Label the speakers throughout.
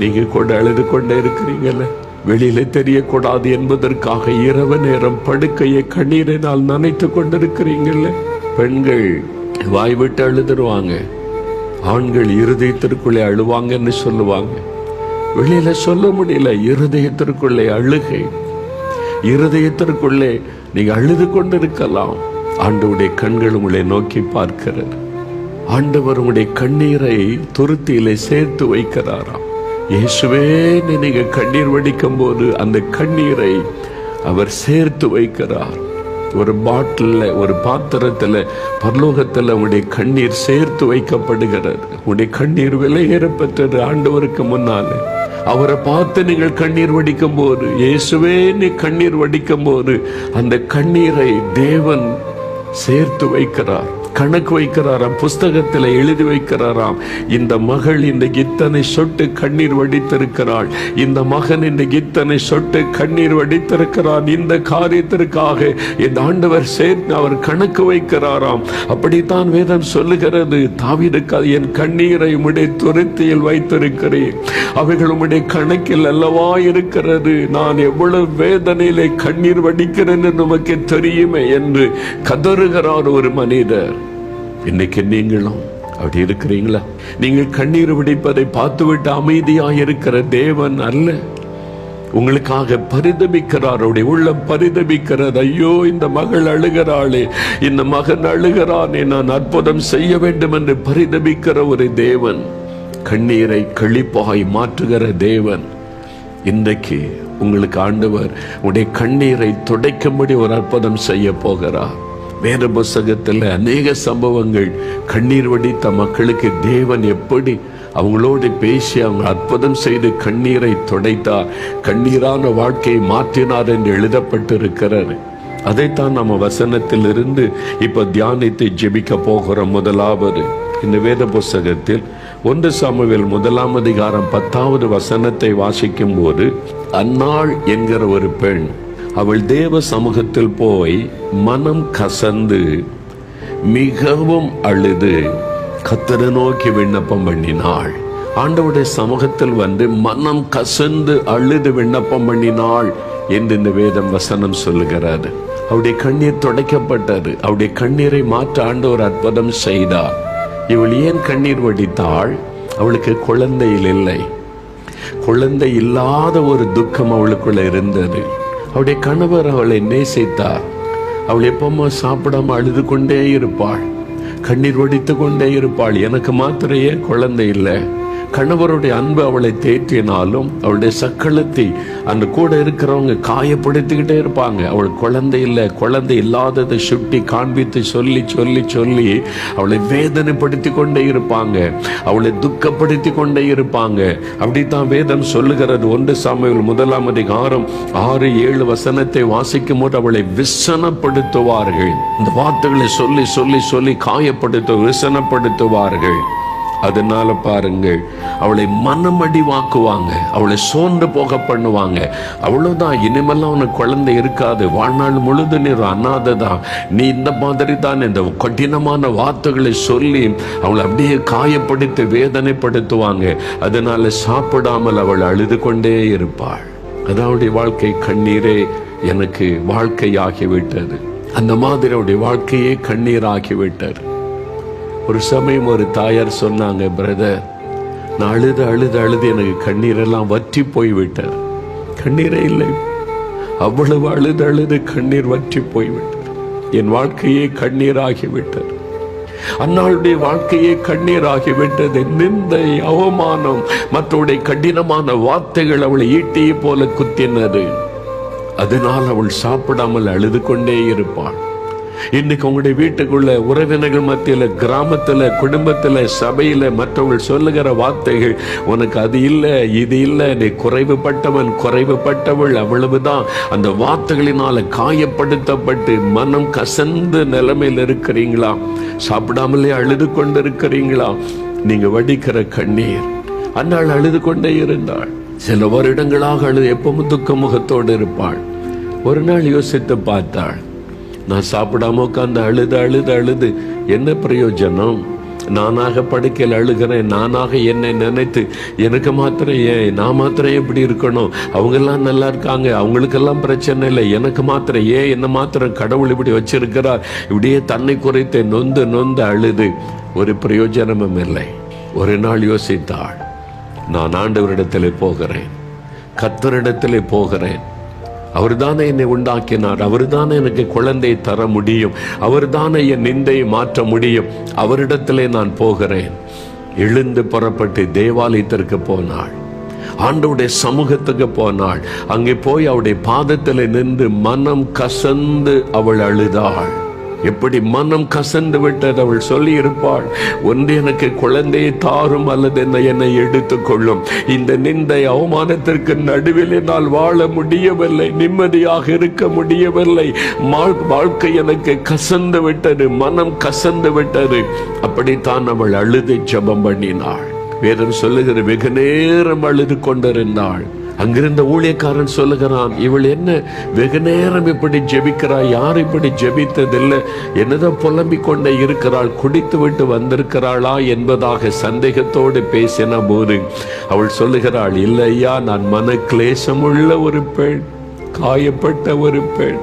Speaker 1: நீங்க கூட அழுது கொண்டே இருக்கிறீங்கல்ல, வெளியில தெரியக்கூடாது என்பதற்காக இரவு நேரம் படுக்கையை கண்ணீரினால் நனைத்து கொண்டிருக்கிறீங்கல்ல. பெண்கள் வாய் விட்டு அழுதுருவாங்க, ஆண்கள் இருதயத்திற்குள்ளே அழுவாங்கன்னு சொல்லுவாங்க. வெளியில சொல்ல முடியல, இருதயத்திற்குள்ளே அழுகை. இருதயத்திற்குள்ளே நீங்க அழுது கொண்டிருக்கலாம். ஆண்டவருடைய கண்கள் உங்களை நோக்கி பார்க்கிறது. ஆண்டவர் உங்களுடைய கண்ணீரை துருத்தியிலே சேர்த்து வைக்கிறாராம். இயேசுவே, நீங்க கண்ணீர் வடிக்கும் போது அந்த கண்ணீரை அவர் சேர்த்து வைக்கிறார். ஒரு பாட்டில், ஒரு பாத்திரத்தில் பரலோகத்தில் உங்களுடைய கண்ணீர் சேர்த்து வைக்கப்படுகிறது. உங்களுடைய கண்ணீர் விலையேறப்பட்டது ஆண்டவருக்கு முன்னாலே. அவரை பார்த்து நீங்கள் கண்ணீர் வடிக்கும் போது, இயேசுவே நீ கண்ணீர் வடிக்கும் போது அந்த கண்ணீரை தேவன் சேர்த்து வைக்கிறார், கணக்கு வைக்கிறாராம், புஸ்தகத்தில் எழுதி வைக்கிறாராம். இந்த மகள் இன்றைக்கு இத்தனை சொட்டு கண்ணீர் வடித்திருக்கிறாள், இந்த மகன் இன்றைக்கு இத்தனை சொட்டு கண்ணீர் வடித்திருக்கிறான், இந்த காரியத்திற்காக இந்த ஆண்டவர் சேர்த்து அவர் கணக்கு வைக்கிறாராம். அப்படித்தான் வேதம் சொல்லுகிறது. தாவீதுக்கு, என் கண்ணீரை உம்முடைய துருத்தியில் வைத்திருக்கிறேன், அவைகள் உம்முடைய கணக்கில் அல்லவா இருக்கிறது, நான் எவ்வளவு வேதனையிலே கண்ணீர் வடிக்கிறேன் என்று நமக்கு தெரியுமே என்று கதறுகிறார் ஒரு மனிதர். இன்னைக்கு நீங்களும் அப்படி இருக்கிறீங்களா? நீங்கள் கண்ணீர் வடிப்பதை பார்த்துவிட்டு அமைதியாக இருக்கிற தேவன் அல்ல, உங்களுக்காக பரிதபிக்கிறார். அவருடைய உள்ளம் பரிதபிக்கிறது. ஐயோ, இந்த மகள் அழுகிறாளே, இந்த மகன் அழுகிறானே, நான் அற்புதம் செய்ய வேண்டும் என்று பரிதபிக்கிற ஒரு தேவன், கண்ணீரை களிப்பாய் மாற்றுகிற தேவன். இன்றைக்கு உங்களுக்கு ஆண்டவர் உடைய கண்ணீரை துடைக்கும்படி ஒரு அற்புதம் செய்ய போகிறார். வேத புஸ்தகத்தில் அநேக சம்பவங்கள், கண்ணீர் வடித்த மக்களுக்கு தேவன் எப்படி அவங்களோடு பேசி அவங்க அற்புதம் செய்து கண்ணீரை துடைத்தார், கண்ணீரான வாழ்க்கையை மாற்றினார் என்று எழுதப்பட்டிருக்கிறார். அதைத்தான் நம்ம வசனத்தில் இருந்து இப்ப தியானித்து ஜெபிக்க போகிறோம். முதலாவது, இந்த வேத புஸ்தகத்தில் 1 சாமுவேல் 1ஆம் அதிகாரம் 10வது வசனத்தை வாசிக்கும் போது, அன்னாள் என்கிற ஒரு பெண் அவள் தேவ சமூகத்தில் போய் மனம் கசந்து மிகவும் அழுது கர்த்தரை நோக்கி விண்ணப்பம் பண்ணினாள். ஆண்டவருடைய சமூகத்தில் வந்து மனம் கசந்து அழுது விண்ணப்பம் பண்ணினாள் என்று இந்த வேதம் வசனம் சொல்லுகிறார். அவருடைய கண்ணீர் துடைக்கப்பட்டது. அவருடைய கண்ணீரை மாற்ற ஆண்டவர் அற்புதம் செய்தார். இவள் ஏன் கண்ணீர் வடித்தாள்? அவளுக்கு குழந்தையில் இல்லை, குழந்தை இல்லாத ஒரு துக்கம் அவளுக்குள்ள இருந்தது. அவளுடைய கணவர் அவளை நேசித்தார். அவள் எப்பவுமே சாப்பிடாம அழுது கொண்டே இருப்பாள், கண்ணீர் வடித்து கொண்டே இருப்பாள். எனக்கு மாத்திரையே குழந்தை இல்லை. கணவருடைய அன்பு அவளை தேற்றினாலும் அவளுடைய சக்களத்தை அந்த கூட இருக்கிறவங்க காயப்படுத்திக்கிட்டே இருப்பாங்க. அவள் குழந்தை இல்லை, குழந்தை இல்லாததை சுட்டி காண்பித்து சொல்லி சொல்லி சொல்லி அவளை வேதனைப்படுத்தி கொண்டே இருப்பாங்க, அவளை துக்கப்படுத்தி கொண்டே இருப்பாங்க. அப்படித்தான் வேதம் சொல்லுகிறது. 1 சாமுவேல் 1ஆம் அதிகாரம் 6-7 வசனத்தை வாசிக்கும் போது அவளை விசனப்படுத்துவார்கள். இந்த வார்த்தைகளை சொல்லி சொல்லி சொல்லி விசனப்படுத்துவார்கள். அதனால பாருங்கள், அவளை மனமடிவாக்குவாங்க, அவளை சோர்ந்து போக பண்ணுவாங்க. அவ்வளவுதான், இனிமேல்லாம் உனக்கு குழந்தை இருக்காது, வாழ்நாள் முழுது நீ அனாதைதான், நீ இந்த மாதிரி தான், இந்த கடினமான வார்த்தைகளை சொல்லி அவளை அப்படியே காயப்படுத்தி வேதனைப்படுத்துவாங்க. அதனால சாப்பிடாமல் அவள் அழுது கொண்டே இருப்பாள். அதாவது வாழ்க்கை கண்ணீரே எனக்கு வாழ்க்கையாகிவிட்டது. அந்த மாதிரி அவருடைய வாழ்க்கையே கண்ணீராகிவிட்டது. ஒரு சமயம் ஒரு தாயார் சொன்னாங்க, பிரதர், நான் அழுது அழுது அழுது எனக்கு கண்ணீரெல்லாம் வற்றி போய்விட்டார். கண்ணீரே இல்லை, அவ்வளவு அழுது அழுது கண்ணீர் வற்றி போய்விட்டார். என் வாழ்க்கையே கண்ணீராகிவிட்டது. அன்னாளுடைய வாழ்க்கையே கண்ணீராகிவிட்டது. நிந்தை, அவமானம், மற்றவருடைய கடினமான வார்த்தைகள் அவளை ஈட்டியை போல குத்தினது. அதனால் அவள் சாப்பிடாமல் அழுது கொண்டே இருப்பாள். இன்னைக்கு உங்களுடைய வீட்டுக்குள்ள, உறவினர்கள் மத்தியில, கிராமத்துல, குடும்பத்துல, சபையில மற்றவர்கள் சொல்லுகிற வார்த்தைகள், உனக்கு அது இல்லை, இது இல்லை, நீ குறைவுபட்டவன், குறைவுபட்டவள், அவ்வளவுதான். அந்த வார்த்தைகளினால காயப்படுத்தப்பட்டு மனம் கசந்த நிலைமையில் இருக்கிறீங்களா? சாப்பிடாமலே அழுது கொண்டு இருக்கிறீங்களா? நீங்க வடிக்கிற கண்ணீர். அன்னாள் அழுது கொண்டே இருந்தாள். சில வருடங்களாக அழுது எப்பவும் துக்க முகத்தோடு இருப்பாள். ஒரு நாள் யோசித்து பார்த்தாள், நான் சாப்பிடாம உட்கார்ந்து அழுது அழுது அழுது என்ன பிரயோஜனம்? நானாக படுக்கையில் அழுகிறேன், நானாக என்னை நினைத்து எனக்கு மாத்திரம் ஏன், நான் மாத்திரம் எப்படி இருக்கணும், அவங்கெல்லாம் நல்லா இருக்காங்க, அவங்களுக்கெல்லாம் பிரச்சனை இல்லை, எனக்கு மாத்திரம் ஏன், என்ன மாத்திரம் கடவுள் இப்படி வச்சிருக்கிறார், இப்படியே தன்னை குறைத்து நொந்து நொந்து அழுது ஒரு பிரயோஜனமும் இல்லை. ஒரு நாள் யோசித்தாள், நான் ஆண்டவரிடத்திலே போகிறேன், கர்த்தரிடத்திலே போகிறேன். அவர் தானே என்னை உண்டாக்கினார், அவர் தானே எனக்கு குழந்தை தர முடியும், அவர் தானே என் நிந்தையை மாற்ற முடியும், அவரிடத்திலே நான் போகிறேன். எழுந்து புறப்பட்டு தேவாலயத்திற்கு போனாள், ஆண்டவருடைய சமூகத்துக்கு போனாள். அங்கே போய் அவருடைய பாதத்தில் நின்று மனம் கசந்து அவள் அழுதாள். எப்படி மனம் கசந்து விட்டது. அவள் சொல்லி இருப்பாள், ஒன்று எனக்கு குழந்தையை தாரும் அல்லது என்னை எடுத்துக் கொள்ளும். இந்த நிந்தை அவமானத்திற்கு நடுவில் என்னால் வாழ முடியவில்லை, நிம்மதியாக இருக்க முடியவில்லை, வாழ்க்கை எனக்கு கசந்து விட்டது, மனம் கசந்து விட்டது. அப்படித்தான் அவள் அழுது ஜெபம் பண்ணினாள். வேதம் சொல்லுகிற வெகு நேரம் அழுது கொண்டிருந்தாள். அங்கிருந்த ஊழியக்காரன் சொல்லுகிறான், இவள் என்ன வெகு நேரம் இப்படி ஜெபிக்கிறாள், யார் இப்படி ஜெபித்ததில்லை, என்னதான் புலம்பிக் கொண்டே இருக்கிறாள், குடித்து விட்டு வந்திருக்கிறாளா என்பதாக சந்தேகத்தோடு பேசின போது அவள் சொல்லுகிறாள், இல்லையா, நான் மன கிளேசமுள்ள ஒரு பெண், காயப்பட்ட ஒரு பெண்,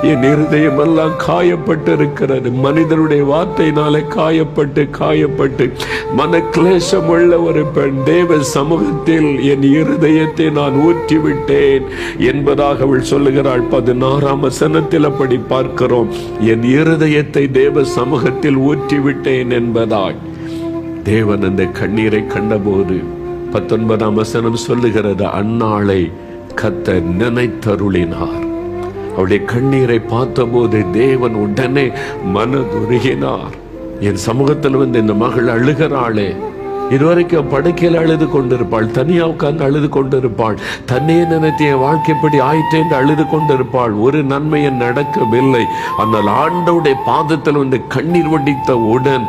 Speaker 1: என் இருதயம் எல்லாம் காயப்பட்டு இருக்கிறது, மனிதனுடைய வார்த்தையினாலே காயப்பட்டு மன கிளேசம் உள்ள ஒரு பெண். தேவ சமூகத்தில் என் இருதயத்தை நான் ஊற்றிவிட்டேன் என்பதாக அவள் சொல்லுகிறாள். 16ஆம் வசனத்தில் அப்படி பார்க்கிறோம், என் இருதயத்தை தேவ சமூகத்தில் ஊற்றிவிட்டேன் என்பதாய். தேவன் அந்த கண்ணீரை கண்டபோது 19ஆம் வசனம் சொல்லுகிறது, அந்நாளை கர்த்தர் நினைத்தருளினார். அவளுடைய கண்ணீரை பார்த்தபோது தேவன் உடனே மனதுருகினார். என் சமூகத்தில் வந்து இந்த மகள் அழுகிறாளே, இதுவரைக்கும் படுக்கையில் அழுது கொண்டிருப்பாள், தனியா உட்கார்ந்து அழுது கொண்டிருப்பாள், தன்னையே நினைத்து என் வாழ்க்கைப்படி ஆயிற்றேன் அழுது கொண்டிருப்பாள், ஒரு நன்மையும் நடக்கவில்லை. ஆனால் ஆண்டவருடைய பாதத்தில் வந்து கண்ணீர் வடித்த உடன்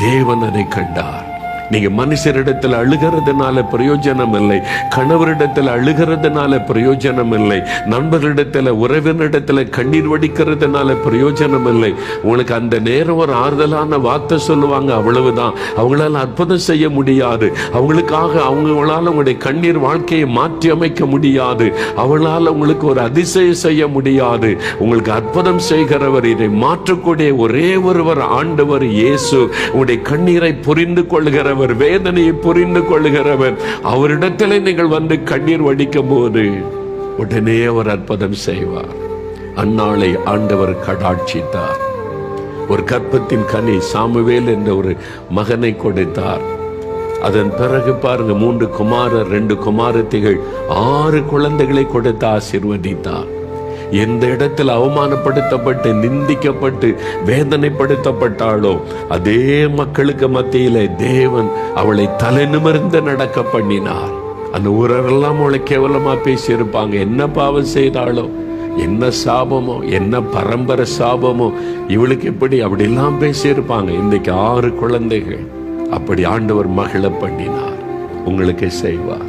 Speaker 1: தேவன் அதை கண்டார். நீங்க மனுஷரிடத்தில் அழுகிறதுனால பிரயோஜனம் இல்லை, கணவரிடத்தில் அழுகிறதுனால பிரயோஜனம் இல்லை, நண்பர்களிடத்தில் உறவினரிடத்தில் கண்ணீர் வடிக்கிறதுனால பிரயோஜனம் இல்லை. உங்களுக்கு அந்த நேரம் ஒரு ஆறுதலான வார்த்தை சொல்லுவாங்க, அவ்வளவுதான். அவங்களால அற்புதம் செய்ய முடியாது, அவங்களால உங்களுடைய கண்ணீர் வாழ்க்கையை மாற்றி அமைக்க முடியாது, அவங்களால உங்களுக்கு ஒரு அதிசயம் செய்ய முடியாது. உங்களுக்கு அற்புதம் செய்கிறவர், இதை மாற்றக்கூடிய ஒரே ஒருவர் ஆண்டவர் இயேசு. உங்களுடைய கண்ணீரை புரிந்து கொள்கிறவர், வேதனையை புரிந்து கொள்கிறவர். அவரிடத்தில் நீங்கள் வந்து கண்ணீர் வடிக்கும் போது உடனே அவர் அற்புதம் செய்வார். அந்நாளை ஆண்டவர் கடாட்சித்தார். ஒரு கற்பத்தின் கனி சாமுவேல் என்ற ஒரு மகனை கொடுத்தார். அதன் பிறகு பாருங்க, 3 குமாரர் 2 குமாரத்திகள் 6 குழந்தைகளை கொடுத்து ஆசீர்வதித்தார். எந்த இடத்தில் அவமானப்படுத்தப்பட்டு நிந்திக்கப்பட்டு வேதனைப்படுத்தப்பட்டாளோ அதே மக்களுக்கு மத்தியிலே தேவன் அவளை தலை நிமிர்ந்து நடக்க பண்ணினார். அந்த ஊரெல்லாம் அவளை கேவலமா பேசியிருப்பாங்க, என்ன பாவம் செய்தாளோ, என்ன சாபமோ, என்ன பரம்பரை சாபமோ, இவளுக்கு எப்படி அப்படிலாம் பேசியிருப்பாங்க. இன்றைக்கு 6 குழந்தைகள். அப்படி ஆண்டவர் மகிழ பண்ணினார். உங்களுக்கு செய்வார்.